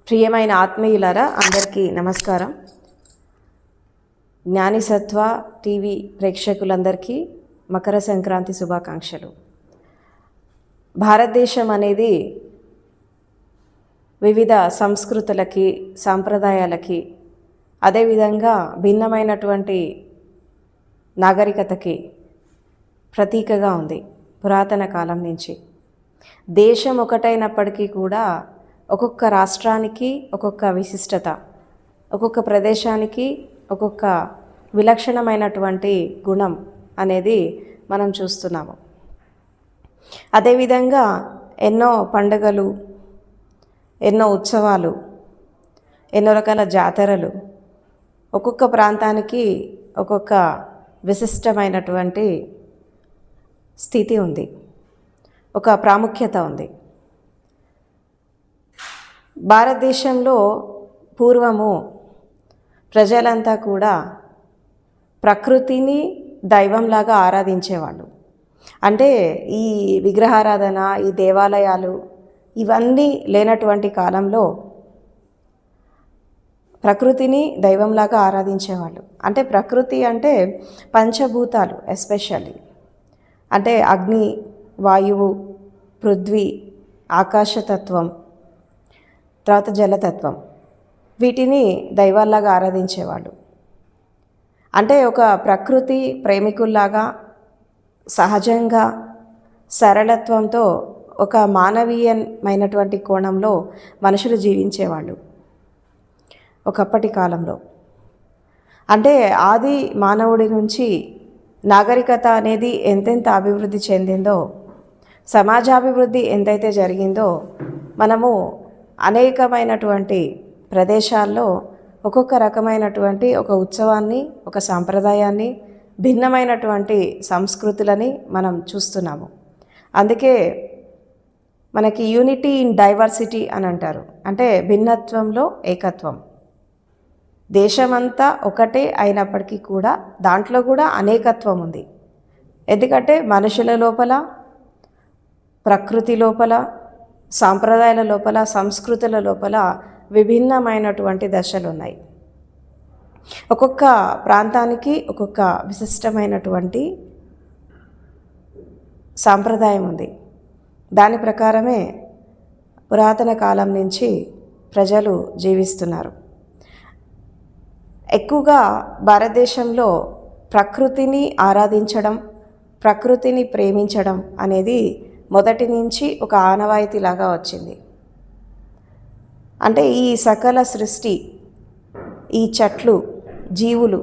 ప్రియమైన ఆత్మీయులారా అందరికీ నమస్కారం. జ్ఞానిసత్వ టీవీ ప్రేక్షకులందరికీ మకర సంక్రాంతి శుభాకాంక్షలు. భారతదేశం అనేది వివిధ సంస్కృతులకి, సాంప్రదాయాలకి, అదేవిధంగా భిన్నమైనటువంటి నాగరికతకి ప్రతీకగా ఉంది పురాతన కాలం నుంచి. దేశం ఒకటైనప్పటికీ కూడా ఒక్కొక్క రాష్ట్రానికి ఒక్కొక్క విశిష్టత, ఒక్కొక్క ప్రదేశానికి ఒక్కొక్క విలక్షణమైనటువంటి గుణం అనేది మనం చూస్తున్నాము. అదేవిధంగా ఎన్నో పండుగలు, ఎన్నో ఉత్సవాలు, ఎన్నో రకాల జాతరలు ఒక్కొక్క ప్రాంతానికి ఒక్కొక్క విశిష్టమైనటువంటి స్థితి ఉంది, ఒక ప్రాముఖ్యత ఉంది. భారతదేశంలో పూర్వము ప్రజలంతా కూడా ప్రకృతిని దైవంలాగా ఆరాధించేవాళ్ళు. అంటే ఈ విగ్రహారాధన, ఈ దేవాలయాలు ఇవన్నీ లేనటువంటి కాలంలో ప్రకృతిని దైవంలాగా ఆరాధించేవాళ్ళు. అంటే ప్రకృతి అంటే పంచభూతాలు, ఎస్పెషల్లీ అంటే అగ్ని, వాయువు, పృథ్వీ, ఆకాశతత్వం, తర్వాత జలతత్వం, వీటిని దైవాల్లాగా ఆరాధించేవాళ్ళు. అంటే ఒక ప్రకృతి ప్రేమికుల్లాగా సహజంగా సరళత్వంతో ఒక మానవీయమైనటువంటి కోణంలో మనుషులు జీవించేవాళ్ళు ఒకప్పటి కాలంలో. అంటే ఆది మానవుడి నుంచి నాగరికత అనేది ఎంతెంత అభివృద్ధి చెందిందో, సమాజాభివృద్ధి ఎంతైతే జరిగిందో, మనము అనేకమైనటువంటి ప్రదేశాల్లో ఒక్కొక్క రకమైనటువంటి ఒక ఉత్సవాన్ని, ఒక సాంప్రదాయాన్ని, భిన్నమైనటువంటి సంస్కృతులని మనం చూస్తున్నాము. అందుకే మనకి యూనిటీ ఇన్ డైవర్సిటీ అని అంటారు. అంటే భిన్నత్వంలో ఏకత్వం. దేశమంతా ఒకటే అయినప్పటికీ కూడా దాంట్లో కూడా అనేకత్వం ఉంది. ఎందుకంటే మనుషుల లోపల, ప్రకృతి లోపల, సాంప్రదాయాల లోపల, సంస్కృతుల లోపల విభిన్నమైనటువంటి దశలు ఉన్నాయి. ఒక్కొక్క ప్రాంతానికి ఒక్కొక్క విశిష్టమైనటువంటి సాంప్రదాయం ఉంది. దాని ప్రకారమే పురాతన కాలం నుంచి ప్రజలు జీవిస్తున్నారు. ఎక్కువగా భారతదేశంలో ప్రకృతిని ఆరాధించడం, ప్రకృతిని ప్రేమించడం అనేది మొదటి నుంచి ఒక ఆనవాయితీలాగా వచ్చింది. అంటే ఈ సకల సృష్టి, ఈ చెట్లు, జీవులు,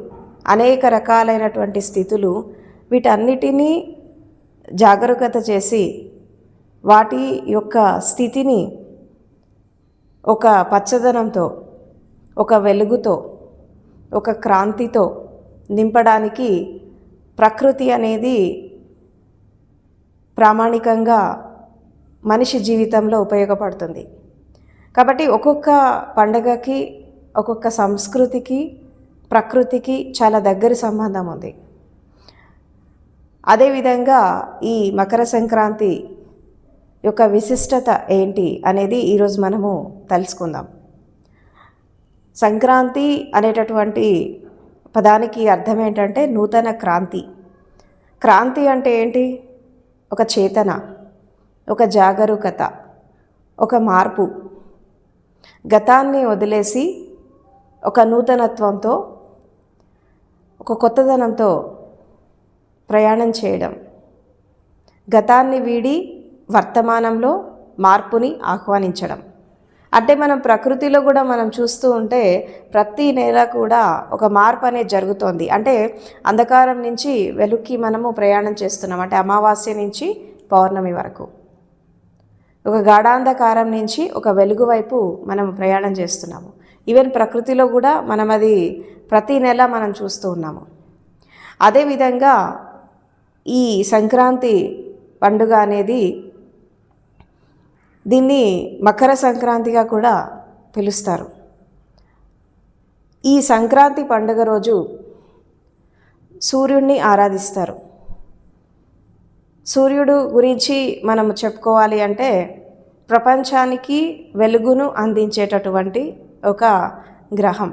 అనేక రకాలైనటువంటి స్థితులు, వీటన్నిటినీ జాగరూకత చేసి వాటి యొక్క స్థితిని ఒక పచ్చదనంతో, ఒక వెలుగుతో, ఒక క్రాంతితో నింపడానికి ప్రకృతి అనేది ప్రామాణికంగా మనిషి జీవితంలో ఉపయోగపడుతుంది. కాబట్టి ఒక్కొక్క పండుగకి, ఒక్కొక్క సంస్కృతికి, ప్రకృతికి చాలా దగ్గర సంబంధం ఉంది. అదేవిధంగా ఈ మకర సంక్రాంతి యొక్క విశిష్టత ఏంటి అనేది ఈరోజు మనము తెలుసుకుందాం. సంక్రాంతి అనేటటువంటి పదానికి అర్థం ఏంటంటే నూతన క్రాంతి. క్రాంతి అంటే ఏంటి? ఒక చేతన, ఒక జాగరూకత, ఒక మార్పు. గతాన్ని వదిలేసి ఒక నూతనత్వంతో, ఒక కొత్తదనంతో ప్రయాణం చేయడం. గతాన్ని వీడి వర్తమానంలో మార్పుని ఆహ్వానించడం. అంటే మనం ప్రకృతిలో కూడా మనం చూస్తూ ఉంటే ప్రతి నెల కూడా ఒక మార్పు అనేది జరుగుతోంది. అంటే అంధకారం నుంచి వెలుగుకి మనము ప్రయాణం చేస్తున్నాం. అంటే అమావాస్య నుంచి పౌర్ణమి వరకు ఒక గాఢాంధకారం నుంచి ఒక వెలుగు వైపు మనం ప్రయాణం చేస్తున్నాము. ఈవెన్ ప్రకృతిలో కూడా మనం అది ప్రతి నెల మనం చూస్తూ ఉన్నాము. అదేవిధంగా ఈ సంక్రాంతి పండుగ అనేది, దీన్ని మకర సంక్రాంతిగా కూడా పిలుస్తారు. ఈ సంక్రాంతి పండుగ రోజు సూర్యుడిని ఆరాధిస్తారు. సూర్యుడు గురించి మనం చెప్పుకోవాలి అంటే ప్రపంచానికి వెలుగును అందించేటటువంటి ఒక గ్రహం.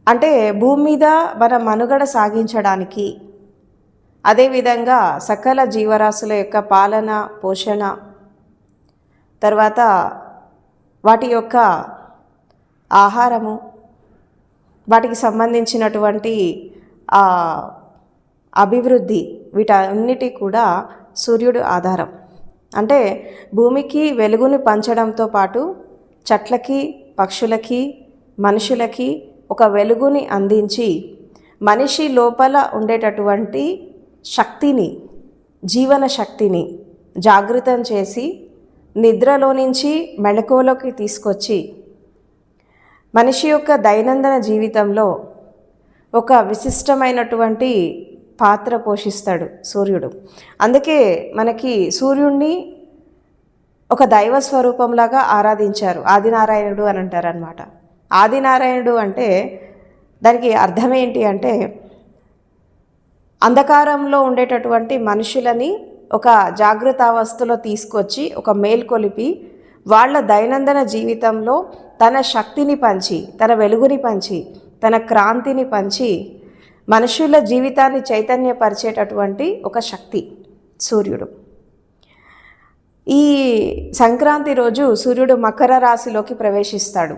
అంటే భూమి మీద మన మనుగడ సాగించడానికి, అదేవిధంగా సకల జీవరాశుల యొక్క పాలన పోషణ, తర్వాత వాటి యొక్క ఆహారము, వాటికి సంబంధించినటువంటి అభివృద్ధి, వీటన్నిటి కూడా సూర్యుడు ఆధారం. అంటే భూమికి వెలుగుని పంచడంతో పాటు చెట్లకి, పక్షులకి, మనుషులకి ఒక వెలుగుని అందించి మనిషి లోపల ఉండేటటువంటి శక్తిని, జీవన శక్తిని జాగృతం చేసి నిద్రలో నుంచి మెళకువలోకి తీసుకొచ్చి మనిషి యొక్క దైనందిన జీవితంలో ఒక విశిష్టమైనటువంటి పాత్ర పోషిస్తాడు సూర్యుడు. అందుకే మనకి సూర్యుడిని ఒక దైవ స్వరూపంలాగా ఆరాధించారు. ఆదినారాయణుడు అని అంటారనమాట. ఆదినారాయణుడు అంటే దానికి అర్థం ఏంటి అంటే, అంధకారంలో ఉండేటటువంటి మనుషులని ఒక జాగృతావస్థలో తీసుకొచ్చి ఒక మేల్కొలిపి వాళ్ళ దైనందిన జీవితంలో తన శక్తిని పంచి, తన వెలుగుని పంచి, తన క్రాంతిని పంచి మనుషుల జీవితాన్ని చైతన్యపరిచేటటువంటి ఒక శక్తి సూర్యుడు. ఈ సంక్రాంతి రోజు సూర్యుడు మకర రాశిలోకి ప్రవేశిస్తాడు.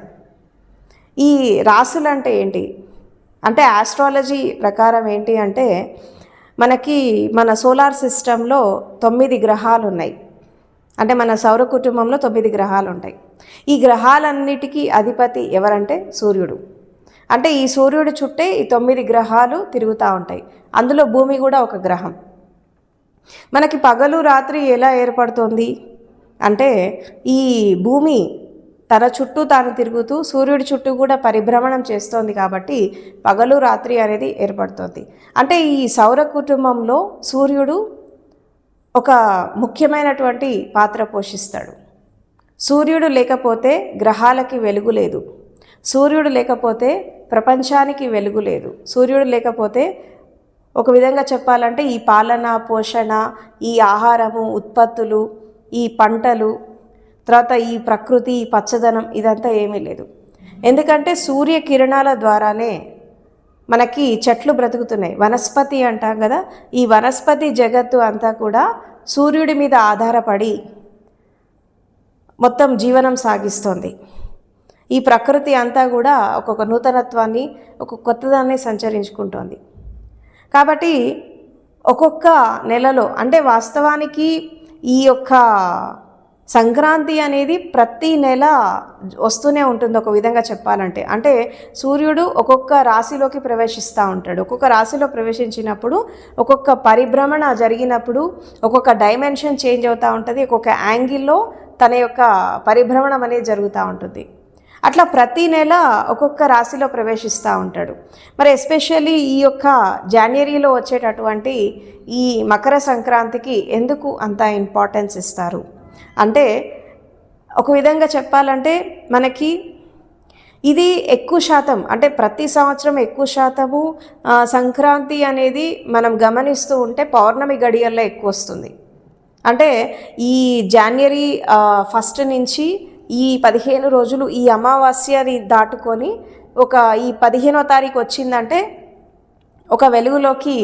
ఈ రాశులు అంటే ఏంటి అంటే, ఆస్ట్రాలజీ ప్రకారం ఏంటి అంటే, మనకి మన సోలార్ సిస్టంలో 9 గ్రహాలు ఉన్నాయి. అంటే మన సౌర కుటుంబంలో 9 గ్రహాలు ఉంటాయి. ఈ గ్రహాలన్నిటికీ అధిపతి ఎవరంటే సూర్యుడు. అంటే ఈ సూర్యుడు చుట్టే ఈ 9 గ్రహాలు తిరుగుతూ ఉంటాయి. అందులో భూమి కూడా ఒక గ్రహం. మనకి పగలు రాత్రి ఎలా ఏర్పడుతుంది అంటే, ఈ భూమి తన చుట్టూ తాను తిరుగుతూ సూర్యుడి చుట్టూ కూడా పరిభ్రమణం చేస్తోంది కాబట్టి పగలు రాత్రి అనేది ఏర్పడుతుంది. అంటే ఈ సౌర కుటుంబంలో సూర్యుడు ఒక ముఖ్యమైనటువంటి పాత్ర పోషిస్తాడు. సూర్యుడు లేకపోతే గ్రహాలకి వెలుగు లేదు. సూర్యుడు లేకపోతే ప్రపంచానికి వెలుగు లేదు. సూర్యుడు లేకపోతే ఒక విధంగా చెప్పాలంటే ఈ పాలన పోషణ, ఈ ఆహారము, ఉత్పత్తులు, ఈ పంటలు, తర్వాత ఈ ప్రకృతి, ఈ పచ్చదనం, ఇదంతా ఏమీ లేదు. ఎందుకంటే సూర్య కిరణాల ద్వారానే మనకి చెట్లు బ్రతుకుతున్నాయి. వనస్పతి అంటాం కదా, ఈ వనస్పతి జగత్తు అంతా కూడా సూర్యుడి మీద ఆధారపడి మొత్తం జీవనం సాగిస్తోంది. ఈ ప్రకృతి అంతా కూడా ఒక్కొక్క నూతనత్వాన్ని, ఒక కొత్తదాన్ని సంచరించుకుంటోంది. కాబట్టి ఒక్కొక్క నెలలో, అంటే వాస్తవానికి ఈ యొక్క సంక్రాంతి అనేది ప్రతి నెల వస్తూనే ఉంటుంది ఒక విధంగా చెప్పాలంటే. అంటే సూర్యుడు ఒక్కొక్క రాశిలోకి ప్రవేశిస్తూ ఉంటాడు. ఒక్కొక్క రాశిలో ప్రవేశించినప్పుడు ఒక్కొక్క పరిభ్రమణ జరిగినప్పుడు ఒక్కొక్క డైమెన్షన్ చేంజ్ అవుతూ ఉంటుంది. ఒక్కొక్క యాంగిల్లో తన యొక్క పరిభ్రమణం అనేది జరుగుతూ ఉంటుంది. అట్లా ప్రతి నెల ఒక్కొక్క రాశిలో ప్రవేశిస్తూ ఉంటాడు. మరి ఎస్పెషల్లీ ఈ యొక్క జనవరిలో వచ్చేటటువంటి ఈ మకర సంక్రాంతికి ఎందుకు అంత ఇంపార్టెన్స్ ఇస్తారు అంటే, ఒక విధంగా చెప్పాలంటే మనకి ఇది ఎక్కువ శాతం, అంటే ప్రతి సంవత్సరం ఎక్కువ శాతము సంక్రాంతి అనేది మనం గమనిస్తూ ఉంటే పౌర్ణమి గడియల్లో ఎక్కువ వస్తుంది. అంటే ఈ జనవరి 1 నుంచి ఈ 15 రోజులు ఈ అమావాస్యని దాటుకొని ఈ 15వ తారీఖు వచ్చిందంటే ఒక వెలుగులోకి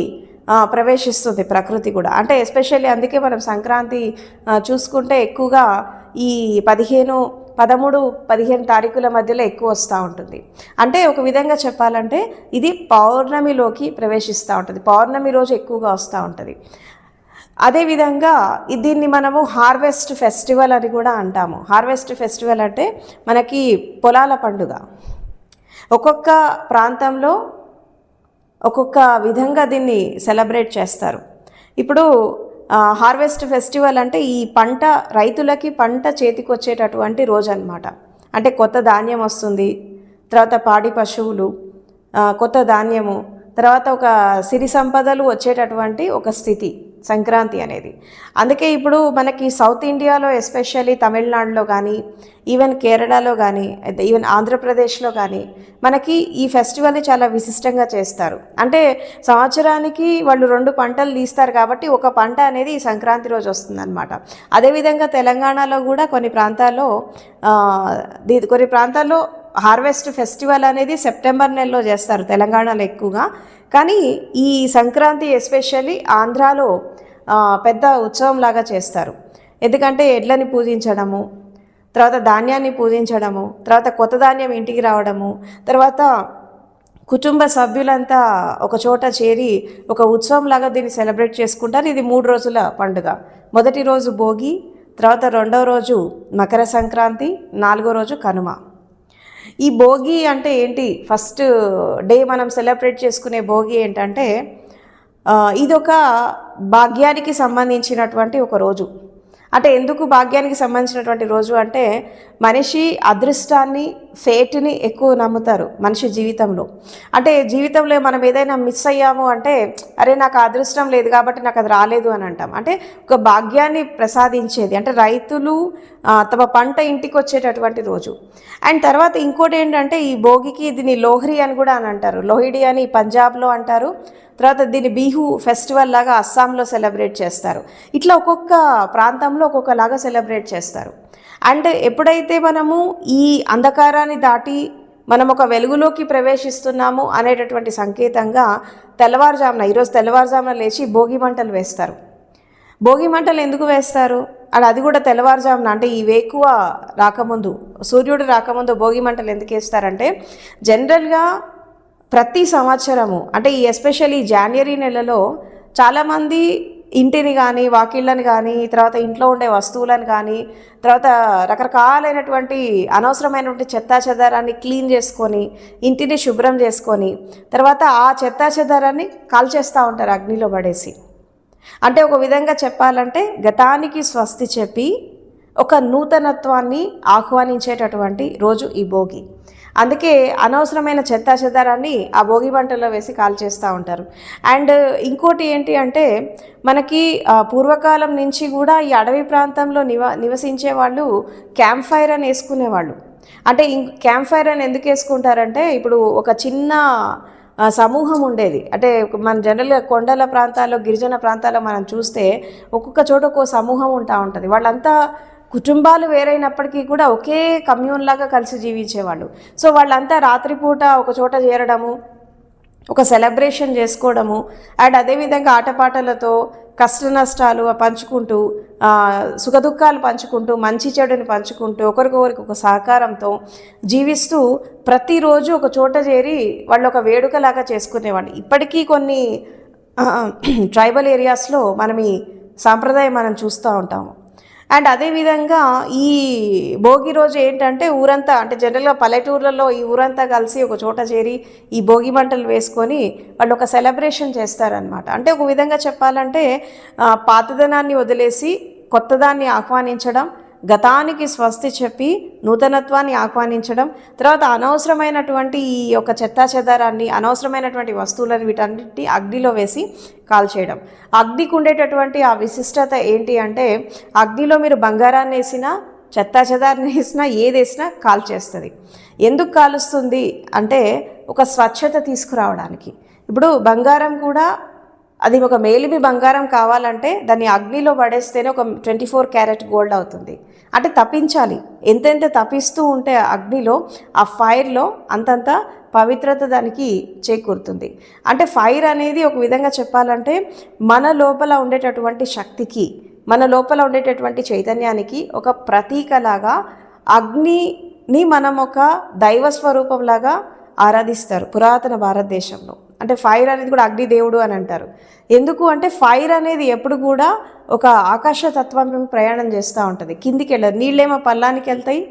ప్రవేశిస్తుంది ప్రకృతి కూడా. అంటే ఎస్పెషల్లీ అందుకే మనం సంక్రాంతి చూసుకుంటే ఎక్కువగా ఈ 13, 15 తారీఖుల మధ్యలో ఎక్కువ వస్తూ ఉంటుంది. అంటే ఒక విధంగా చెప్పాలంటే ఇది పౌర్ణమిలోకి ప్రవేశిస్తూ ఉంటుంది. పౌర్ణమి రోజు ఎక్కువగా వస్తూ ఉంటుంది. అదేవిధంగా దీన్ని మనము హార్వెస్ట్ ఫెస్టివల్ అని కూడా అంటాము. హార్వెస్ట్ ఫెస్టివల్ అంటే మనకి పొలాల పండుగ. ఒక్కొక్క ప్రాంతంలో ఒక్కొక్క విధంగా దీన్ని సెలబ్రేట్ చేస్తారు. ఇప్పుడు హార్వెస్ట్ ఫెస్టివల్ అంటే ఈ పంట, రైతులకి పంట చేతికి వచ్చేటటువంటి రోజు అన్నమాట. అంటే కొత్త ధాన్యం వస్తుంది, తర్వాత పాడి పశువులు, కొత్త ధాన్యము, తర్వాత ఒక సిరి సంపదలు వచ్చేటటువంటి ఒక స్థితి. సంక్రాంతి అనేది. అందుకే ఇప్పుడు మనకి సౌత్ ఇండియాలో ఎస్పెషల్లీ తమిళనాడులో కానీ, ఈవెన్ కేరళలో కానీ, ఈవెన్ ఆంధ్రప్రదేశ్లో కానీ మనకి ఈ ఫెస్టివల్ని చాలా విశిష్టంగా చేస్తారు. అంటే సంవత్సరానికి వాళ్ళు 2 పంటలు తీస్తారు కాబట్టి ఒక పంట అనేది ఈ సంక్రాంతి రోజు వస్తుందన్నమాట. అదేవిధంగా తెలంగాణలో కూడా కొన్ని ప్రాంతాల్లో హార్వెస్ట్ ఫెస్టివల్ అనేది సెప్టెంబర్ నెలలో చేస్తారు తెలంగాణలో ఎక్కువగా. కానీ ఈ సంక్రాంతి ఎస్పెషల్లీ ఆంధ్రాలో పెద్ద ఉత్సవం లాగా చేస్తారు. ఎందుకంటే ఎడ్లని పూజించడము, తర్వాత ధాన్యాన్ని పూజించడము, తర్వాత కొత్త ధాన్యం ఇంటికి రావడము, తర్వాత కుటుంబ సభ్యులంతా ఒక చోట చేరి ఒక ఉత్సవం లాగా దీన్ని సెలబ్రేట్ చేసుకుంటారు. ఇది 3 రోజుల పండుగ. మొదటి రోజు భోగి, తర్వాత 2వ రోజు మకర సంక్రాంతి, 4వ రోజు కనుమ. ఈ భోగి అంటే ఏంటి? ఫస్ట్ డే మనం సెలబ్రేట్ చేసుకునే భోగి ఏంటంటే ఇదొక భాగ్యానికి సంబంధించినటువంటి ఒక రోజు. అంటే ఎందుకు భాగ్యానికి సంబంధించినటువంటి రోజు అంటే మనిషి అదృష్టాన్ని, ఫేట్ని ఎక్కువ నమ్ముతారు మనిషి జీవితంలో. అంటే జీవితంలో మనం ఏదైనా మిస్ అయ్యాము అంటే అరే నాకు అదృష్టం లేదు కాబట్టి నాకు అది రాలేదు అని అంటాం. అంటే ఒక భాగ్యాన్ని ప్రసాదించేది, అంటే రైతులు తమ పంట ఇంటికి వచ్చేటటువంటి రోజు. అండ్ తర్వాత ఇంకోటి ఏంటంటే ఈ భోగికి దీన్ని లోహ్రీ అని కూడా అని అంటారు, లోహిడి అని పంజాబ్లో అంటారు. తర్వాత దీన్ని బిహు ఫెస్టివల్ లాగా అస్సాంలో సెలబ్రేట్ చేస్తారు. ఇట్లా ఒక్కొక్క ప్రాంతంలో ఒక్కొక్కలాగా సెలబ్రేట్ చేస్తారు. అండ్ ఎప్పుడైతే మనము ఈ అంధకారాన్ని దాటి మనం ఒక వెలుగులోకి ప్రవేశిస్తున్నాము అనేటటువంటి సంకేతంగా ఈరోజు తెల్లవారుజామున లేచి భోగి మంటలు వేస్తారు. భోగి మంటలు ఎందుకు వేస్తారు? అది కూడా తెల్లవారుజామున, అంటే ఈ వేకువ రాకముందు, సూర్యుడు రాకముందు భోగి మంటలు ఎందుకు వేస్తారంటే జనరల్గా ప్రతి సంవత్సరము, అంటే ఈ ఎస్పెషల్లీ జనవరి నెలలో చాలామంది ఇంటిని కానీ, వాకిళ్ళని కానీ, తర్వాత ఇంట్లో ఉండే వస్తువులను కానీ, తర్వాత రకరకాలైనటువంటి అనవసరమైనటువంటి చెత్తా చెదారాన్ని క్లీన్ చేసుకొని, ఇంటిని శుభ్రం చేసుకొని, తర్వాత ఆ చెత్తా చెదారాన్ని కాల్చేస్తూ ఉంటారు అగ్నిలో పడేసి. అంటే ఒక విధంగా చెప్పాలంటే గతానికి స్వస్తి చెప్పి ఒక నూతనత్వాన్ని ఆహ్వానించేటటువంటి రోజు ఈ భోగి. అందుకే అనవసరమైన చెత్తా చెదారాన్ని ఆ భోగి మంటల్లో వేసి కాల్చేస్తూ ఉంటారు. అండ్ ఇంకోటి ఏంటి అంటే మనకి పూర్వకాలం నుంచి కూడా ఈ అడవి ప్రాంతంలో నివసించే వాళ్ళు క్యాంప్ ఫైర్ అని వేసుకునేవాళ్ళు. అంటే క్యాంప్ ఫైర్ అని ఎందుకు వేసుకుంటారంటే ఇప్పుడు ఒక చిన్న సమూహం ఉండేది. అంటే మన జనరల్గా కొండల ప్రాంతాల్లో, గిరిజన ప్రాంతాల్లో మనం చూస్తే ఒక్కొక్క చోట ఒక్కో సమూహం ఉంటుంది. వాళ్ళంతా కుటుంబాలు వేరైనప్పటికీ కూడా ఒకే కమ్యూన్ లాగా కలిసి జీవించేవాళ్ళు. సో వాళ్ళంతా రాత్రిపూట ఒక చోట చేరడము, ఒక సెలబ్రేషన్ చేసుకోవడము, అండ్ అదేవిధంగా ఆటపాటలతో కష్ట నష్టాలు పంచుకుంటూ, సుఖదుఖాలు పంచుకుంటూ, మంచి చెడుని పంచుకుంటూ, ఒకరికొకరికి ఒక సహకారంతో జీవిస్తూ ప్రతిరోజు ఒక చోట చేరి వాళ్ళు ఒక వేడుకలాగా చేసుకునేవాళ్ళు. ఇప్పటికీ కొన్ని ట్రైబల్ ఏరియాస్లో మనం ఈ సాంప్రదాయం మనం చూస్తూ ఉంటాము. అండ్ అదేవిధంగా ఈ భోగి రోజు ఏంటంటే ఊరంతా, అంటే జనరల్గా పల్లెటూర్లలో ఈ ఊరంతా కలిసి ఒక చోట చేరి ఈ భోగి మంటలు వేసుకొని వాళ్ళు ఒక సెలబ్రేషన్ చేస్తారనమాట. అంటే ఒక విధంగా చెప్పాలంటే పాతదనాన్ని వదిలేసి కొత్తదాన్ని ఆహ్వానించడం, గతానికి స్వస్తి చెప్పి నూతనత్వాన్ని ఆహ్వానించడం, తర్వాత అనవసరమైనటువంటి ఈ యొక్క చెత్తా చెదారాన్ని, అనవసరమైనటువంటి వస్తువులను వీటన్నిటి అగ్నిలో వేసి కాల్చేయడం. అగ్నికి ఉండేటటువంటి ఆ విశిష్టత ఏంటి అంటే అగ్నిలో మీరు బంగారాన్ని వేసినా, చెత్తా చెదారాన్ని వేసినా, ఏది వేసినా కాల్చేస్తుంది. ఎందుకు కాలుస్తుంది అంటే ఒక స్వచ్ఛత తీసుకురావడానికి. ఇప్పుడు బంగారం కూడా అది ఒక మేలిమి బంగారం కావాలంటే దాన్ని అగ్నిలో పడేస్తేనే ఒక 24 క్యారెట్ గోల్డ్ అవుతుంది. అంటే తప్పించాలి. ఎంతెంత తప్పిస్తూ ఉంటే అగ్నిలో, ఆ ఫైర్లో అంతంత పవిత్రత దానికి చేకూరుతుంది. అంటే ఫైర్ అనేది ఒక విధంగా చెప్పాలంటే మన లోపల ఉండేటటువంటి శక్తికి, మన లోపల ఉండేటటువంటి చైతన్యానికి ఒక ప్రతీకలాగా అగ్నిని మనం ఒక దైవ స్వరూపంలాగా ఆరాధిస్తారు పురాతన భారతదేశంలో. అంటే ఫైర్ అనేది కూడా అగ్ని దేవుడు అని అంటారు. ఎందుకు అంటే ఫైర్ అనేది ఎప్పుడు కూడా ఒక ఆకాశ తత్వం ప్రయాణం చేస్తూ ఉంటుంది. కిందికి వెళ్ళదు. నీళ్ళేమో పల్లానికి వెళ్తాయి,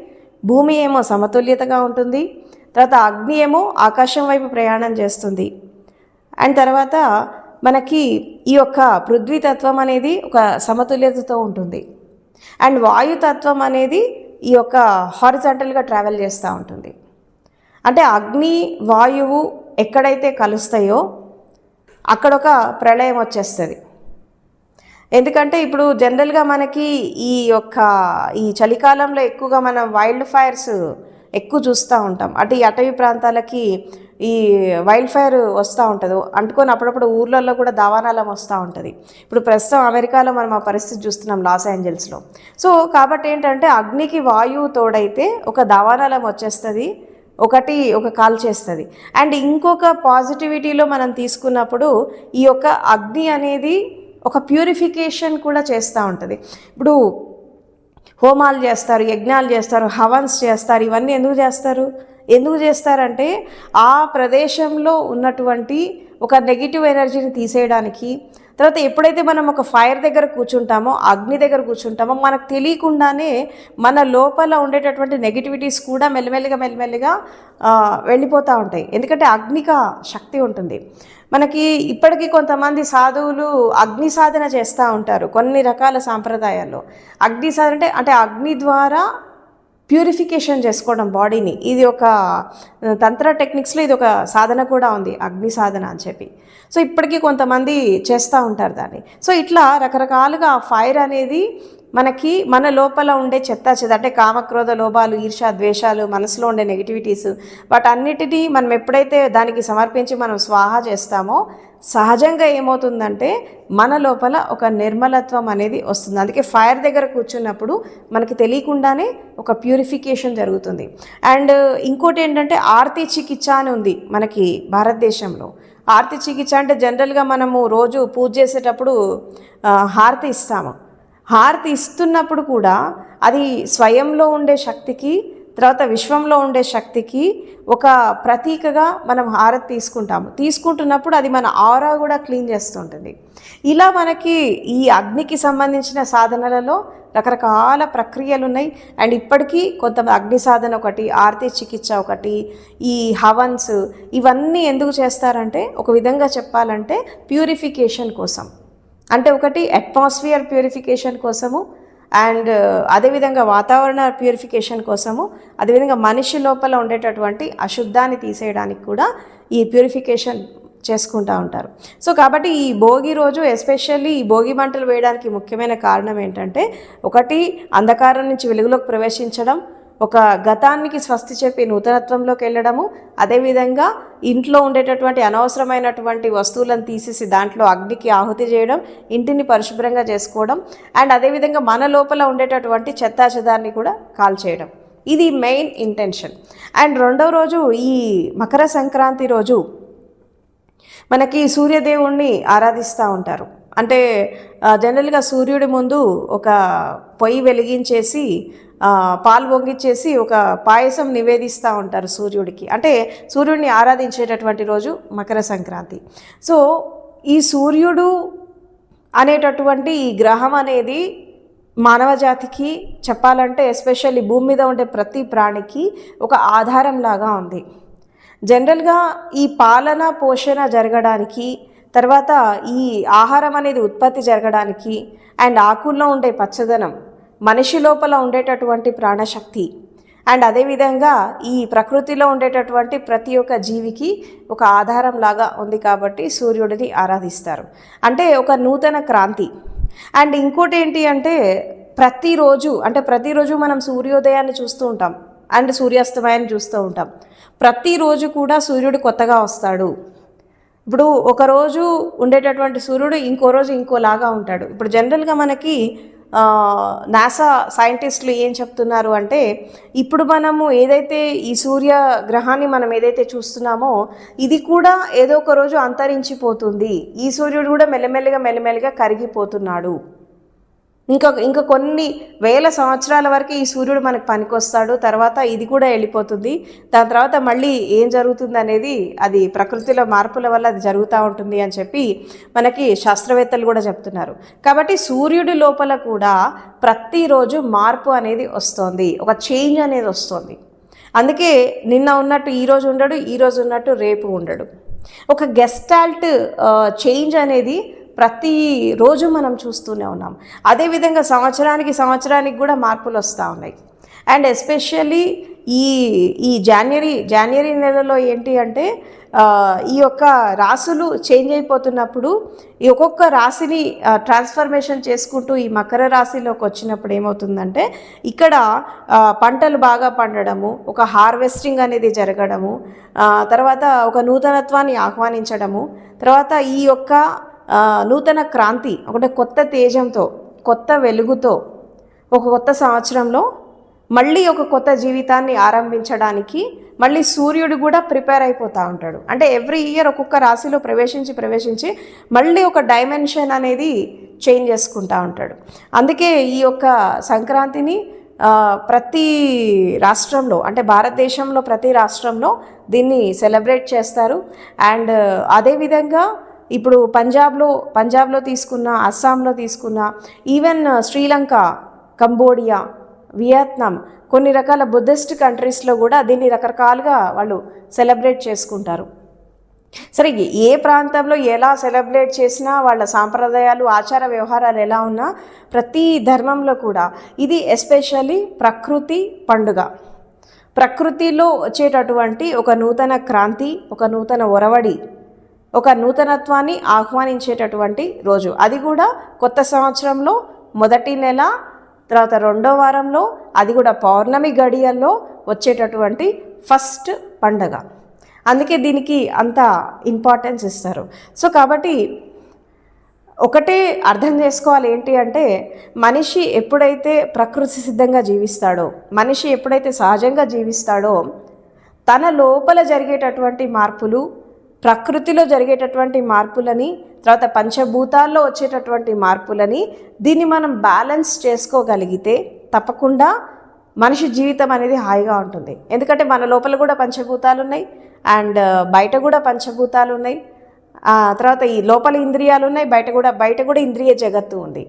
భూమి ఏమో సమతుల్యతగా ఉంటుంది, తర్వాత అగ్ని ఏమో ఆకాశం వైపు ప్రయాణం చేస్తుంది. అండ్ తర్వాత మనకి ఈ యొక్క పృథ్వీతత్వం అనేది ఒక సమతుల్యతతో ఉంటుంది. అండ్ వాయుతత్వం అనేది ఈ యొక్క హారిజాంటల్గా ట్రావెల్ చేస్తూ ఉంటుంది. అంటే అగ్ని, వాయువు ఎక్కడైతే కలుస్తాయో అక్కడొక ప్రళయం వచ్చేస్తుంది. ఎందుకంటే ఇప్పుడు జనరల్గా మనకి ఈ చలికాలంలో ఎక్కువగా మనం వైల్డ్ ఫైర్స్ ఎక్కువ చూస్తూ ఉంటాం. అటు ఈ అటవీ ప్రాంతాలకి ఈ వైల్డ్ ఫైర్ వస్తూ ఉంటుంది, అంటుకొని అప్పుడప్పుడు ఊర్లలో కూడా దావానలం వస్తూ ఉంటుంది. ఇప్పుడు ప్రస్తుతం అమెరికాలో మనం ఆ పరిస్థితి చూస్తున్నాం, లాస్ ఏంజల్స్లో. సో కాబట్టి ఏంటంటే అగ్నికి వాయువు తోడైతే ఒక దావానలం వచ్చేస్తుంది, ఒక కాల్ చేస్తుంది. అండ్ ఇంకొక పాజిటివిటీలో మనం తీసుకున్నప్పుడు ఈ యొక్క అగ్ని అనేది ఒక ప్యూరిఫికేషన్ కూడా చేస్తూ ఉంటుంది. ఇప్పుడు హోమాలు చేస్తారు, యజ్ఞాలు చేస్తారు, హవన్స్ చేస్తారు. ఇవన్నీ ఎందుకు చేస్తారంటే ఆ ప్రదేశంలో ఉన్నటువంటి ఒక నెగిటివ్ ఎనర్జీని తీసేయడానికి. తర్వాత ఎప్పుడైతే మనం ఒక ఫైర్ దగ్గర కూర్చుంటామో, అగ్ని దగ్గర కూర్చుంటామో, మనకు తెలియకుండానే మన లోపల ఉండేటటువంటి నెగిటివిటీస్ కూడా మెల్లమెల్లిగా వెళ్ళిపోతూ ఉంటాయి. ఎందుకంటే అగ్నిక శక్తి ఉంటుంది. మనకి ఇప్పటికీ కొంతమంది సాధువులు అగ్ని సాధన చేస్తూ ఉంటారు కొన్ని రకాల సాంప్రదాయాల్లో. అగ్ని సాధన అంటే అగ్ని ద్వారా ప్యూరిఫికేషన్ చేసుకోవడం బాడీని. ఇది ఒక తంత్ర టెక్నిక్స్లో ఇది ఒక సాధన కూడా ఉంది, అగ్ని సాధన అని చెప్పి. సో ఇప్పటికీ కొంతమంది చేస్తూ ఉంటారు దాన్ని. సో ఇట్లా రకరకాలుగా ఫైర్ అనేది మనకి మన లోపల ఉండే చెత్త అంటే కామక్రోధ లోభాలు, ఈర్ష్య, ద్వేషాలు, మనసులో ఉండే నెగిటివిటీస్, వాటన్నిటినీ మనం ఎప్పుడైతే దానికి సమర్పించి మనం స్వాహా చేస్తామో సహజంగా ఏమవుతుందంటే మన లోపల ఒక నిర్మలత్వం అనేది వస్తుంది. అందుకే ఫైర్ దగ్గర కూర్చున్నప్పుడు మనకి తెలియకుండానే ఒక ప్యూరిఫికేషన్ జరుగుతుంది. అండ్ ఇంకోటి ఏంటంటే ఆర్తి చికిత్స అని ఉంది మనకి భారతదేశంలో. ఆర్తి చికిత్స అంటే జనరల్గా మనము రోజు పూజ చేసేటప్పుడు హారతి ఇస్తాము. హారతి ఇస్తున్నప్పుడు కూడా అది స్వయంలో ఉండే శక్తికి, తర్వాత విశ్వంలో ఉండే శక్తికి ఒక ప్రతీకగా మనం హారతి తీసుకుంటున్నప్పుడు అది మన ఆరా కూడా క్లీన్ చేస్తుంటుంది. ఇలా మనకి ఈ అగ్నికి సంబంధించిన సాధనలలో రకరకాల ప్రక్రియలు ఉన్నాయి. అండ్ ఇప్పటికీ కొంత అగ్ని సాధన ఒకటి, ఆర్తి చికిత్స ఒకటి, ఈ హవన్స్, ఇవన్నీ ఎందుకు చేస్తారంటే ఒక విధంగా చెప్పాలంటే ప్యూరిఫికేషన్ కోసం. అంటే ఒకటి అట్మాస్ఫియర్ ప్యూరిఫికేషన్ కోసము, అండ్ అదేవిధంగా వాతావరణ ప్యూరిఫికేషన్ కోసము, అదేవిధంగా మనిషి లోపల ఉండేటటువంటి అశుద్ధాన్ని తీసేయడానికి కూడా ఈ ప్యూరిఫికేషన్ చేసుకుంటూ ఉంటారు. సో కాబట్టి ఈ భోగి రోజు ఎస్పెషల్లీ ఈ భోగి మంటలు వేయడానికి ముఖ్యమైన కారణం ఏంటంటే ఒకటి అంధకారం నుంచి వెలుగులోకి ప్రవేశించడం, ఒక గతానికి స్వస్తి చెప్పి నూతనత్వంలోకి వెళ్ళడము, అదేవిధంగా ఇంట్లో ఉండేటటువంటి అనవసరమైనటువంటి వస్తువులను తీసేసి దాంట్లో అగ్నికి ఆహుతి చేయడం, ఇంటిని పరిశుభ్రంగా చేసుకోవడం, అండ్ అదేవిధంగా మన లోపల ఉండేటటువంటి చెత్తాచెదాన్ని కూడా కాల్చేయడం. ఇది మెయిన్ ఇంటెన్షన్. అండ్ రెండవ రోజు ఈ మకర సంక్రాంతి రోజు మనకి సూర్యదేవుణ్ణి ఆరాధిస్తూ ఉంటారు. అంటే జనరల్గా సూర్యుడి ముందు ఒక పొయ్యి వెలిగించేసి పాలు పొంగిచ్చేసి ఒక పాయసం నివేదిస్తూ ఉంటారు సూర్యుడికి. అంటే సూర్యుడిని ఆరాధించేటటువంటి రోజు మకర సంక్రాంతి. సో ఈ సూర్యుడు అనేటటువంటి ఈ గ్రహం అనేది మానవ జాతికి చెప్పాలంటే ఎస్పెషల్లీ భూమి మీద ఉండే ప్రతి ప్రాణికి ఒక ఆధారం లాగా ఉంది. జనరల్గా ఈ పాలన పోషణ జరగడానికి, తర్వాత ఈ ఆహారం అనేది ఉత్పత్తి జరగడానికి, అండ్ ఆకుల్లో ఉండే పచ్చదనం, మనిషి లోపల ఉండేటటువంటి ప్రాణశక్తి, అండ్ అదేవిధంగా ఈ ప్రకృతిలో ఉండేటటువంటి ప్రతి ఒక్క జీవికి ఒక ఆధారం లాగా ఉంది. కాబట్టి సూర్యుడిని ఆరాధిస్తారు. అంటే ఒక నూతన క్రాంతి. అండ్ ఇంకోటి ఏంటి అంటే ప్రతిరోజు మనం సూర్యోదయాన్ని చూస్తూ ఉంటాం అండ్ సూర్యాస్తమయాన్ని చూస్తూ ఉంటాం. ప్రతిరోజు కూడా సూర్యుడు కొత్తగా వస్తాడు. ఇప్పుడు ఒకరోజు ఉండేటటువంటి సూర్యుడు ఇంకో రోజు ఇంకోలాగా ఉంటాడు. ఇప్పుడు జనరల్గా మనకి నాసా సైంటిస్టులు ఏం చెప్తున్నారు అంటే ఇప్పుడు మనము ఏదైతే ఈ సూర్యగ్రహాన్ని మనం ఏదైతే చూస్తున్నామో ఇది కూడా ఏదో ఒక రోజు అంతరించిపోతుంది. ఈ సూర్యుడు కూడా మెల్లమెల్లిగా కరిగిపోతున్నాడు. ఇంకా కొన్ని వేల సంవత్సరాల వరకు ఈ సూర్యుడు మనకు పనికొస్తాడు. తర్వాత ఇది కూడా వెళ్ళిపోతుంది. దాని తర్వాత మళ్ళీ ఏం జరుగుతుంది అనేది అది ప్రకృతిలో మార్పుల వల్ల అది జరుగుతూ ఉంటుంది అని చెప్పి మనకి శాస్త్రవేత్తలు కూడా చెప్తున్నారు. కాబట్టి సూర్యుడి లోపల కూడా ప్రతిరోజు మార్పు అనేది వస్తుంది, ఒక చేంజ్ అనేది వస్తుంది. అందుకే నిన్న ఉన్నట్టు ఈరోజు ఉండడు, ఈరోజు ఉన్నట్టు రేపు ఉండడు. ఒక గెస్టాల్ట్ చేంజ్ అనేది ప్రతిరోజు మనం చూస్తూనే ఉన్నాం. అదేవిధంగా సంవత్సరానికి కూడా మార్పులు వస్తూ ఉన్నాయి. అండ్ ఎస్పెషల్లీ ఈ జనవరి నెలలో ఏంటి అంటే ఈ యొక్క రాసులు చేంజ్ అయిపోతున్నప్పుడు ఈ ఒక్కొక్క రాశిని ట్రాన్స్ఫర్మేషన్ చేసుకుంటూ ఈ మకర రాశిలోకి వచ్చినప్పుడు ఏమవుతుందంటే ఇక్కడ పంటలు బాగా పండడము, ఒక హార్వెస్టింగ్ అనేది జరగడము, తర్వాత ఒక నూతనత్వాన్ని ఆహ్వానించడము, తర్వాత ఈ యొక్క నూతన క్రాంతి, ఒకటి కొత్త తేజంతో, కొత్త వెలుగుతో ఒక కొత్త సంవత్సరంలో మళ్ళీ ఒక కొత్త జీవితాన్ని ఆరంభించడానికి మళ్ళీ సూర్యుడు కూడా ప్రిపేర్ అయిపోతూ ఉంటాడు. అంటే ఎవ్రీ ఇయర్ ఒక్కొక్క రాశిలో ప్రవేశించి మళ్ళీ ఒక డైమెన్షన్ అనేది చేంజ్ చేసుకుంటూ ఉంటాడు. అందుకే ఈ యొక్క సంక్రాంతిని ప్రతి రాష్ట్రంలో, అంటే భారతదేశంలో ప్రతి రాష్ట్రంలో దీన్ని సెలబ్రేట్ చేస్తారు. అండ్ అదేవిధంగా ఇప్పుడు పంజాబ్లో తీసుకున్న, అస్సాంలో తీసుకున్న, ఈవెన్ శ్రీలంక, కంబోడియా, వియత్నాం, కొన్ని రకాల బుద్ధిస్ట్ కంట్రీస్లో కూడా దీన్ని రకరకాలుగా వాళ్ళు సెలబ్రేట్ చేసుకుంటారు. సరే, ఏ ప్రాంతంలో ఎలా సెలబ్రేట్ చేసినా వాళ్ళ సాంప్రదాయాలు, ఆచార వ్యవహారాలు ఎలా ఉన్నా ప్రతి ధర్మంలో కూడా ఇది ఎస్పెషల్లీ ప్రకృతి పండుగ. ప్రకృతిలో వచ్చేటటువంటి ఒక నూతన క్రాంతి, ఒక నూతన ఒరవడి, ఒక నూతనత్వాన్ని ఆహ్వానించేటటువంటి రోజు. అది కూడా కొత్త సంవత్సరంలో మొదటి నెల, తర్వాత 2వ వారంలో, అది కూడా పౌర్ణమి గడియల్లో వచ్చేటటువంటి ఫస్ట్ పండగ. అందుకే దీనికి అంత ఇంపార్టెన్స్ ఇస్తారు. సో కాబట్టి ఒకటే అర్థం చేసుకోవాలి ఏంటి అంటే, మనిషి ఎప్పుడైతే ప్రకృతి సిద్ధంగా జీవిస్తాడో, మనిషి ఎప్పుడైతే సహజంగా జీవిస్తాడో, తన లోపల జరిగేటటువంటి మార్పులు, ప్రకృతిలో జరిగేటటువంటి మార్పులని, తర్వాత పంచభూతాల్లో వచ్చేటటువంటి మార్పులని, దీన్ని మనం బ్యాలెన్స్ చేసుకోగలిగితే తప్పకుండా మనిషి జీవితం అనేది హాయిగా ఉంటుంది. ఎందుకంటే మన లోపల కూడా పంచభూతాలు ఉన్నాయి, అండ్ బయట కూడా పంచభూతాలు ఉన్నాయి, తర్వాత ఈ లోపల ఇంద్రియాలు ఉన్నాయి, బయట కూడా ఇంద్రియ జగత్తు ఉంది.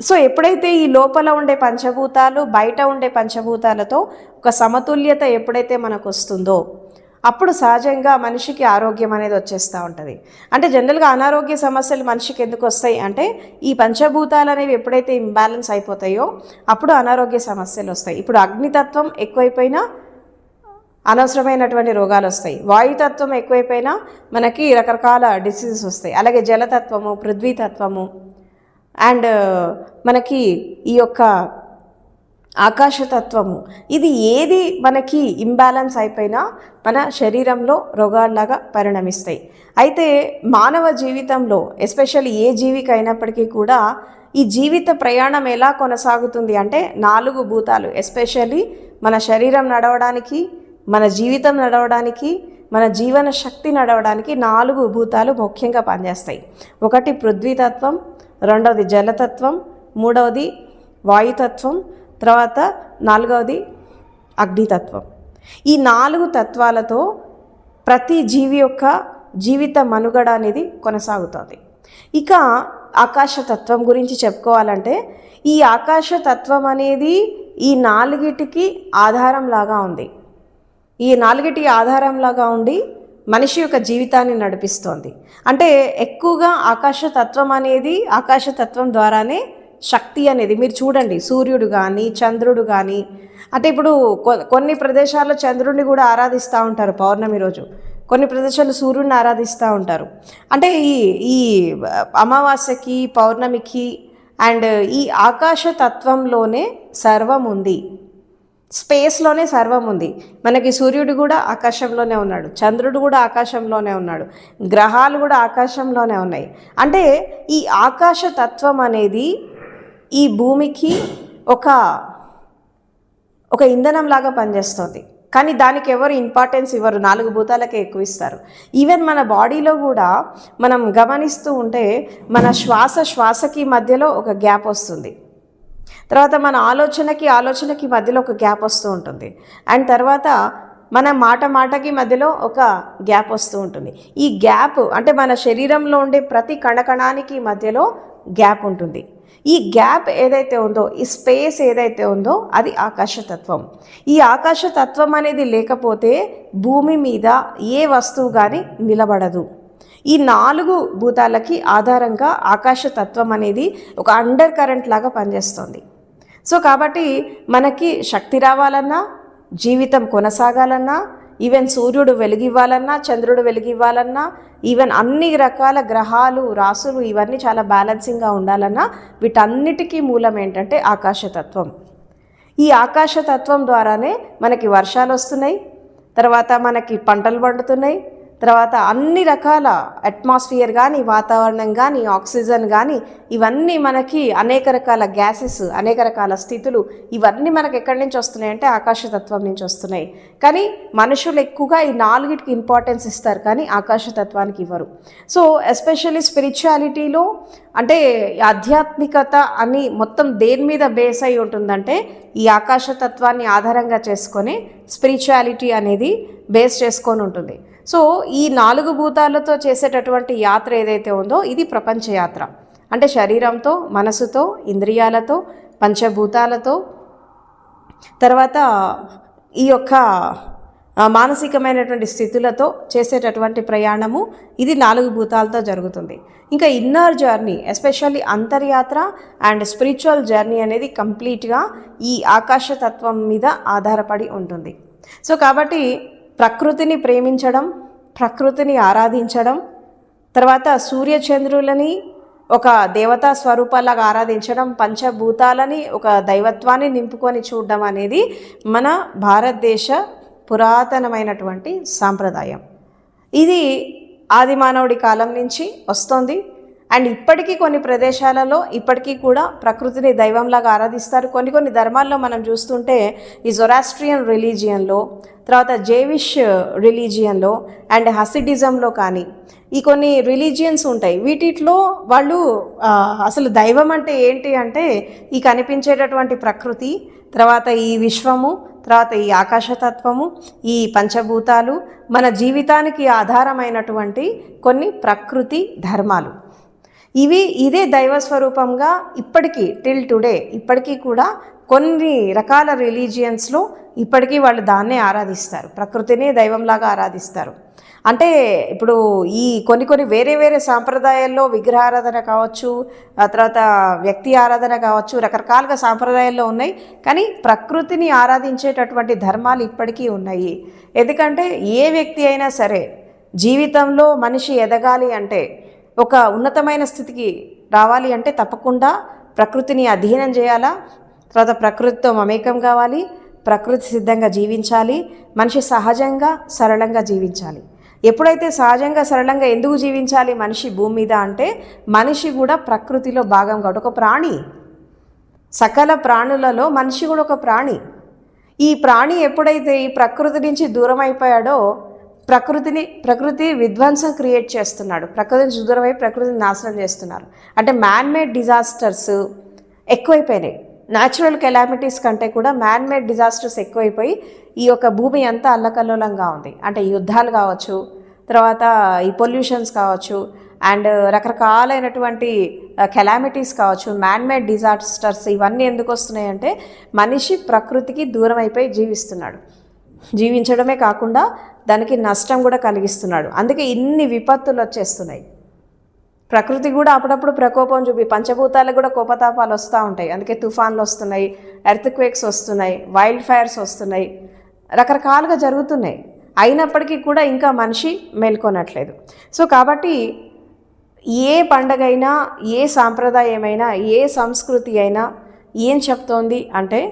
సో ఎప్పుడైతే ఈ లోపల ఉండే పంచభూతాలు, బయట ఉండే పంచభూతాలతో ఒక సమతుల్యత ఎప్పుడైతే మనకు వస్తుందో, అప్పుడు సహజంగా మనిషికి ఆరోగ్యం అనేది వచ్చేస్తూ ఉంటుంది. అంటే జనరల్గా అనారోగ్య సమస్యలు మనిషికి ఎందుకు వస్తాయి అంటే, ఈ పంచభూతాలు అనేవి ఎప్పుడైతే ఇంబ్యాలెన్స్ అయిపోతాయో అప్పుడు అనారోగ్య సమస్యలు వస్తాయి. ఇప్పుడు అగ్నితత్వం ఎక్కువైపోయినా అనవసరమైనటువంటి రోగాలు వస్తాయి, వాయుతత్వం ఎక్కువైపోయినా మనకి రకరకాల డిసీజెస్ వస్తాయి, అలాగే జలతత్వము, పృథ్వీతత్వము, అండ్ మనకి ఈ యొక్క ఆకాశతత్వము, ఇది ఏది మనకి ఇంబ్యాలెన్స్ అయిపోయినా మన శరీరంలో రోగాల్లాగా పరిణమిస్తాయి. అయితే మానవ జీవితంలో ఎస్పెషల్లీ ఏ జీవికి అయినప్పటికీ కూడా ఈ జీవిత ప్రయాణం ఎలా కొనసాగుతుంది అంటే, 4 భూతాలు ఎస్పెషల్లీ మన శరీరం నడవడానికి, మన జీవితం నడవడానికి, మన జీవన శక్తి నడవడానికి 4 భూతాలు ముఖ్యంగా పనిచేస్తాయి. ఒకటి పృథ్వీతత్వం, 2వది జలతత్వం, 3వది వాయుతత్వం, తర్వాత 4వది అగ్నితత్వం. ఈ 4 తత్వాలతో ప్రతి జీవి యొక్క జీవిత మనుగడ అనేది కొనసాగుతుంది. ఇక ఆకాశతత్వం గురించి చెప్పుకోవాలంటే, ఈ ఆకాశతత్వం అనేది ఈ 4టికి ఆధారంలాగా ఉంది. ఈ 4టి ఆధారంలాగా ఉండి మనిషి యొక్క జీవితాన్ని నడిపిస్తోంది. అంటే ఎక్కువగా ఆకాశతత్వం అనేది, ఆకాశతత్వం ద్వారానే శక్తి అనేది, మీరు చూడండి సూర్యుడు కానీ, చంద్రుడు కానీ, అంటే ఇప్పుడు కొన్ని ప్రదేశాల్లో చంద్రుడిని కూడా ఆరాధిస్తూ ఉంటారు పౌర్ణమి రోజు, కొన్ని ప్రదేశాల్లో సూర్యుడిని ఆరాధిస్తూ ఉంటారు. అంటే ఈ అమావాస్యకి, పౌర్ణమికి అండ్ ఈ ఆకాశతత్వంలోనే సర్వం ఉంది, స్పేస్లోనే సర్వం ఉంది. మనకి సూర్యుడు కూడా ఆకాశంలోనే ఉన్నాడు, చంద్రుడు కూడా ఆకాశంలోనే ఉన్నాడు, గ్రహాలు కూడా ఆకాశంలోనే ఉన్నాయి. అంటే ఈ ఆకాశతత్వం అనేది ఈ భూమికి ఒక ఇంధనం లాగా పనిచేస్తుంది. కానీ దానికి ఎవరు ఇంపార్టెన్స్ ఇవ్వరు, 4 భూతాలకే ఎక్కువ ఇస్తారు. ఈవెన్ మన బాడీలో కూడా మనం గమనిస్తూ ఉంటే మన శ్వాసకి మధ్యలో ఒక గ్యాప్ వస్తుంది, తర్వాత మన ఆలోచనకి మధ్యలో ఒక గ్యాప్ వస్తూ ఉంటుంది, అండ్ తర్వాత మన మాటకి మధ్యలో ఒక గ్యాప్ వస్తూ ఉంటుంది. ఈ గ్యాప్ అంటే మన శరీరంలో ఉండే ప్రతి కణకణానికి మధ్యలో గ్యాప్ ఉంటుంది. ఈ గ్యాప్ ఏదైతే ఉందో, ఈ స్పేస్ ఏదైతే ఉందో అది ఆకాశతత్వం. ఈ ఆకాశతత్వం అనేది లేకపోతే భూమి మీద ఏ వస్తువు కానీ నిలబడదు. ఈ 4 భూతాలకి ఆధారంగా ఆకాశతత్వం అనేది ఒక అండర్ కరెంట్ లాగా పనిచేస్తుంది. సో కాబట్టి మనకి శక్తి రావాలన్నా, జీవితం కొనసాగాలన్నా, ఈవెన్ సూర్యుడు వెలుగివ్వాలన్నా, చంద్రుడు వెలుగివ్వాలన్నా, ఈవెన్ అన్ని రకాల గ్రహాలు, రాసులు ఇవన్నీ చాలా బ్యాలెన్సింగ్గా ఉండాలన్నా వీటన్నిటికీ మూలం ఏంటంటే ఆకాశతత్వం. ఈ ఆకాశతత్వం ద్వారానే మనకి వర్షాలు వస్తున్నాయి, తర్వాత మనకి పంటలు పండుతున్నాయి, తర్వాత అన్ని రకాల అట్మాస్ఫియర్ కానీ, వాతావరణం కానీ, ఆక్సిజన్ కానీ ఇవన్నీ మనకి అనేక రకాల గ్యాసెస్, అనేక రకాల స్థితులు ఇవన్నీ మనకి ఎక్కడి నుంచి వస్తున్నాయి అంటే ఆకాశతత్వం నుంచి వస్తున్నాయి. కానీ మనుషులు ఎక్కువగా ఈ 4కి ఇంపార్టెన్స్ ఇస్తారు కానీ ఆకాశతత్వానికి ఇవ్వరు. సో ఎస్పెషల్లీ స్పిరిచువాలిటీలో అంటే ఆధ్యాత్మికత అని మొత్తం దేని మీద బేస్ అయి ఉంటుందంటే ఈ ఆకాశతత్వాన్ని ఆధారంగా చేసుకొని స్పిరిచువాలిటీ అనేది బేస్ చేసుకొని ఉంటుంది. సో ఈ 4 భూతాలతో చేసేటటువంటి యాత్ర ఏదైతే ఉందో ఇది ప్రపంచ యాత్ర. అంటే శరీరంతో, మనసుతో, ఇంద్రియాలతో, పంచభూతాలతో, తర్వాత ఈ యొక్క మానసికమైనటువంటి స్థితులతో చేసేటటువంటి ప్రయాణము ఇది 4 భూతాలతో జరుగుతుంది. ఇంకా ఇన్నర్ జర్నీ, ఎస్పెషల్లీ అంతర్యాత్ర అండ్ స్పిరిచువల్ జర్నీ అనేది కంప్లీట్గా ఈ ఆకాశతత్వం మీద ఆధారపడి ఉంటుంది. సో కాబట్టి ప్రకృతిని ప్రేమించడం, ప్రకృతిని ఆరాధించడం, తర్వాత సూర్యచంద్రులని ఒక దేవతా స్వరూపాలాగా ఆరాధించడం, పంచభూతాలని ఒక దైవత్వాన్ని నింపుకొని చూడడం అనేది మన భారతదేశ పురాతనమైనటువంటి సాంప్రదాయం. ఇది ఆది మానవుడి కాలం నుంచి వస్తుంది. అండ్ ఇప్పటికీ కొన్ని ప్రదేశాలలో ఇప్పటికీ కూడా ప్రకృతిని దైవంలాగా ఆరాధిస్తారు. కొన్ని ధర్మాల్లో మనం చూస్తుంటే ఈ జొరాస్ట్రియన్ రిలీజియన్లో, తర్వాత జేవిష్ రిలీజియన్లో అండ్ హసిడిజంలో కానీ ఈ కొన్ని రిలీజియన్స్ ఉంటాయి. వీటిలో వాళ్ళు అసలు దైవం అంటే ఏంటి అంటే ఈ కనిపించేటటువంటి ప్రకృతి, తర్వాత ఈ విశ్వము, తర్వాత ఈ ఆకాశతత్వము, ఈ పంచభూతాలు, మన జీవితానికి ఆధారమైనటువంటి కొన్ని ప్రకృతి ధర్మాలు, ఇదే దైవస్వరూపంగా ఇప్పటికీ టిల్ టుడే ఇప్పటికీ కూడా కొన్ని రకాల రిలీజియన్స్లో ఇప్పటికీ వాళ్ళు దాన్నే ఆరాధిస్తారు, ప్రకృతిని దైవంలాగా ఆరాధిస్తారు. అంటే ఇప్పుడు ఈ కొన్ని వేరే సాంప్రదాయాల్లో విగ్రహారాధన కావచ్చు, ఆ తర్వాత వ్యక్తి ఆరాధన కావచ్చు, రకరకాలుగా సాంప్రదాయాల్లో ఉన్నాయి. కానీ ప్రకృతిని ఆరాధించేటటువంటి ధర్మాలు ఇప్పటికీ ఉన్నాయి. ఎందుకంటే ఏ వ్యక్తి అయినా సరే జీవితంలో మనిషి ఎదగాలి అంటే, ఒక ఉన్నతమైన స్థితికి రావాలి అంటే తప్పకుండా ప్రకృతిని అధ్యయనం చేయాలా, తర్వాత ప్రకృతితో మమేకం కావాలి, ప్రకృతి సిద్ధంగా జీవించాలి, మనిషి సహజంగా సరళంగా జీవించాలి. ఎప్పుడైతే సహజంగా సరళంగా ఎందుకు జీవించాలి మనిషి భూమి మీద అంటే, మనిషి కూడా ప్రకృతిలో భాగం కాబట్టి ఒక ప్రాణి. సకల ప్రాణులలో మనిషి కూడా ఒక ప్రాణి. ఈ ప్రాణి ఎప్పుడైతే ఈ ప్రకృతి నుంచి దూరం అయిపోయాడో ప్రకృతి విధ్వంసం క్రియేట్ చేస్తున్నాడు, ప్రకృతి నుంచి దూరమై ప్రకృతిని నాశనం చేస్తున్నారు. అంటే మ్యాన్మేడ్ డిజాస్టర్స్ ఎక్కువైపోయినాయి. న్యాచురల్ కెలామిటీస్ కంటే కూడా మ్యాన్మేడ్ డిజాస్టర్స్ ఎక్కువైపోయి ఈ యొక్క భూమి అంతా అల్లకల్లోలంగా ఉంది. అంటే యుద్ధాలు కావచ్చు, తర్వాత ఈ పొల్యూషన్స్ కావచ్చు, అండ్ రకరకాలైనటువంటి కెలామిటీస్ కావచ్చు, మ్యాన్మేడ్ డిజాస్టర్స్ ఇవన్నీ ఎందుకు వస్తున్నాయంటే మనిషి ప్రకృతికి దూరం అయిపోయి జీవిస్తున్నాడు. జీవించడమే కాకుండా దానికి నష్టం కూడా కలిగిస్తున్నాడు. అందుకే ఇన్ని విపత్తులు వచ్చేస్తున్నాయి. ప్రకృతి కూడా అప్పుడప్పుడు ప్రకోపం పంచభూతాలకు కూడా కోపతాపాలు వస్తూ ఉంటాయి. అందుకే తుఫాన్లు వస్తున్నాయి, ఎర్త్క్వేక్స్ వస్తున్నాయి, వైల్డ్ ఫైర్స్ వస్తున్నాయి, రకరకాలుగా జరుగుతున్నాయి. అయినప్పటికీ కూడా ఇంకా మనిషి మేల్కొనట్లేదు. సో కాబట్టి ఏ పండగైనా, ఏ సాంప్రదాయమైనా, ఏ సంస్కృతి అయినా ఏం చెప్తోంది అంటే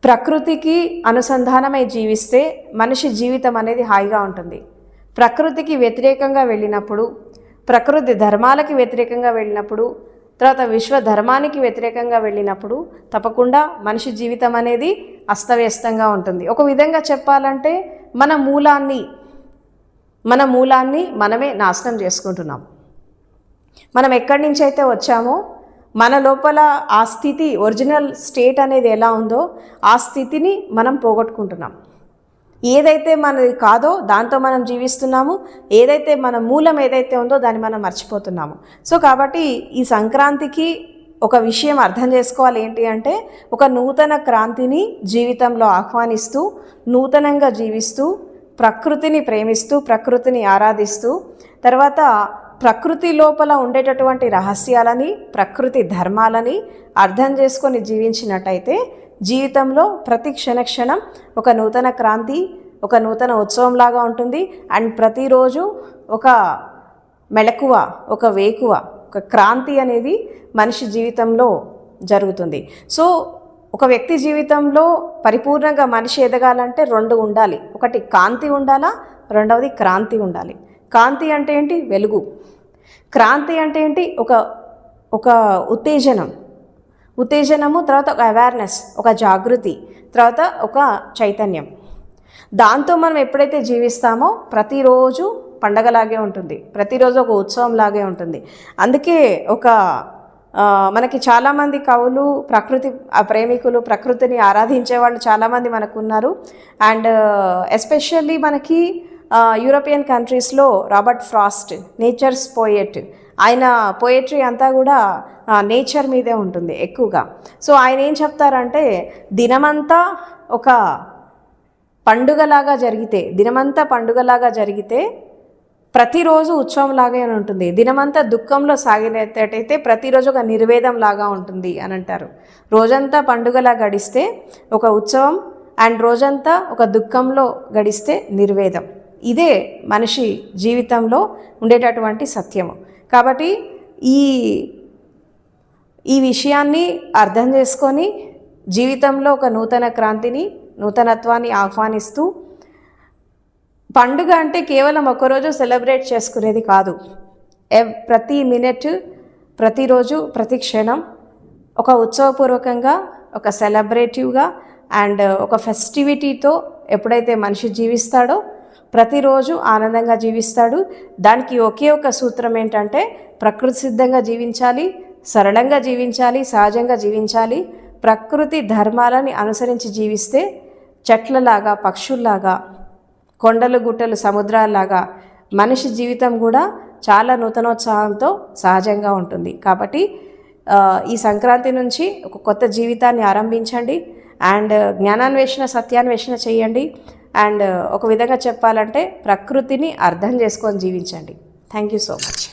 ప్రకృతికి అనుసంధానమై జీవిస్తే మనిషి జీవితం అనేది హాయిగా ఉంటుంది. ప్రకృతికి వ్యతిరేకంగా వెళ్ళినప్పుడు, ప్రకృతి ధర్మాలకి వ్యతిరేకంగా వెళ్ళినప్పుడు, తర్వాత విశ్వధర్మానికి వ్యతిరేకంగా వెళ్ళినప్పుడు తప్పకుండా మనిషి జీవితం అనేది అస్తవ్యస్తంగా ఉంటుంది. ఒక విధంగా చెప్పాలంటే మన మూలాన్ని మనమే నాశనం చేసుకుంటున్నాం. మనం ఎక్కడి నుంచి అయితే వచ్చామో మన లోపల ఆ స్థితి, ఒరిజినల్ స్టేట్ అనేది ఎలా ఉందో ఆ స్థితిని మనం పోగొట్టుకుంటున్నాం. ఏదైతే మనది కాదో దాంతో మనం జీవిస్తున్నాము, ఏదైతే మన మూలం ఏదైతే ఉందో దాన్ని మనం మర్చిపోతున్నాము. సో కాబట్టి ఈ సంక్రాంతికి ఒక విషయం అర్థం చేసుకోవాలి ఏంటి అంటే, ఒక నూతన క్రాంతిని జీవితంలో ఆహ్వానిస్తూ, నూతనంగా జీవిస్తూ, ప్రకృతిని ప్రేమిస్తూ, ప్రకృతిని ఆరాధిస్తూ, తర్వాత ప్రకృతి లోపల ఉండేటటువంటి రహస్యాలని, ప్రకృతి ధర్మాలని అర్థం చేసుకొని జీవించినట్టయితే జీవితంలో ప్రతి క్షణం ఒక నూతన క్రాంతి, ఒక నూతన ఉత్సవంలాగా ఉంటుంది. అండ్ ప్రతిరోజు ఒక మెళకువ, ఒక వేకువ, ఒక క్రాంతి అనేది మనిషి జీవితంలో జరుగుతుంది. సో ఒక వ్యక్తి జీవితంలో పరిపూర్ణంగా మనిషి ఎదగాలంటే రెండు ఉండాలి. ఒకటి కాంతి ఉండాలా, రెండవది క్రాంతి ఉండాలి. కాంతి అంటే ఏంటి? వెలుగు. క్రాంతి అంటే ఏంటి? ఒక ఉత్తేజనము, తర్వాత ఒక అవేర్నెస్, ఒక జాగృతి, తర్వాత ఒక చైతన్యం. దాంతో మనం ఎప్పుడైతే జీవిస్తామో ప్రతిరోజు పండగలాగే ఉంటుంది, ప్రతిరోజు ఒక ఉత్సవంలాగే ఉంటుంది. అందుకే మనకి చాలామంది కవులు, ప్రకృతి ప్రేమికులు, ప్రకృతిని ఆరాధించే వాళ్ళు చాలామంది మనకు ఉన్నారు. అండ్ ఎస్పెషల్లీ మనకి యూరోపియన్ కంట్రీస్లో రాబర్ట్ ఫ్రాస్ట్, నేచర్స్ పోయెట్, ఆయన పోయట్రీ అంతా కూడా నేచర్ మీదే ఉంటుంది ఎక్కువగా. సో ఆయన ఏం చెప్తారంటే, దినమంతా ఒక పండుగలాగా జరిగితే ప్రతిరోజు ఉత్సవంలాగే ఉంటుంది. దినమంతా దుఃఖంలో సాగినట్టయితే ప్రతిరోజు ఒక నిర్వేదం లాగా ఉంటుంది అని అంటారు. రోజంతా పండుగలా గడిస్తే ఒక ఉత్సవం, అండ్ రోజంతా ఒక దుఃఖంలో గడిస్తే నిర్వేదం. ఇదే మనిషి జీవితంలో ఉండేటటువంటి సత్యము. కాబట్టి ఈ విషయాన్ని అర్థం చేసుకొని జీవితంలో ఒక నూతన క్రాంతిని, నూతనత్వాన్ని ఆహ్వానిస్తూ, పండుగ అంటే కేవలం ఒకరోజు సెలబ్రేట్ చేసుకునేది కాదు. ప్రతి మినిట్, ప్రతిరోజు, ప్రతి క్షణం ఒక ఉత్సవపూర్వకంగా, ఒక సెలబ్రేటివ్గా అండ్ ఒక ఫెస్టివిటీతో ఎప్పుడైతే మనిషి జీవిస్తాడో ప్రతిరోజు ఆనందంగా జీవిస్తాడు. దానికి ఒకే ఒక సూత్రం ఏంటంటే, ప్రకృతి సిద్ధంగా జీవించాలి, సరళంగా జీవించాలి, సహజంగా జీవించాలి. ప్రకృతి ధర్మాలని అనుసరించి జీవిస్తే చెట్లలాగా, పక్షుల్లాగా, కొండలు, గుట్టలు, సముద్రాల్లాగా మనిషి జీవితం కూడా చాలా నూతనోత్సాహంతో సహజంగా ఉంటుంది. కాబట్టి ఈ సంక్రాంతి నుంచి ఒక కొత్త జీవితాన్ని ఆరంభించండి. అండ్ జ్ఞానాన్వేషణ, సత్యాన్వేషణ చేయండి. అండ్ ఒక విధంగా చెప్పాలంటే ప్రకృతిని అర్థం చేసుకొని జీవించండి. Thank you so much.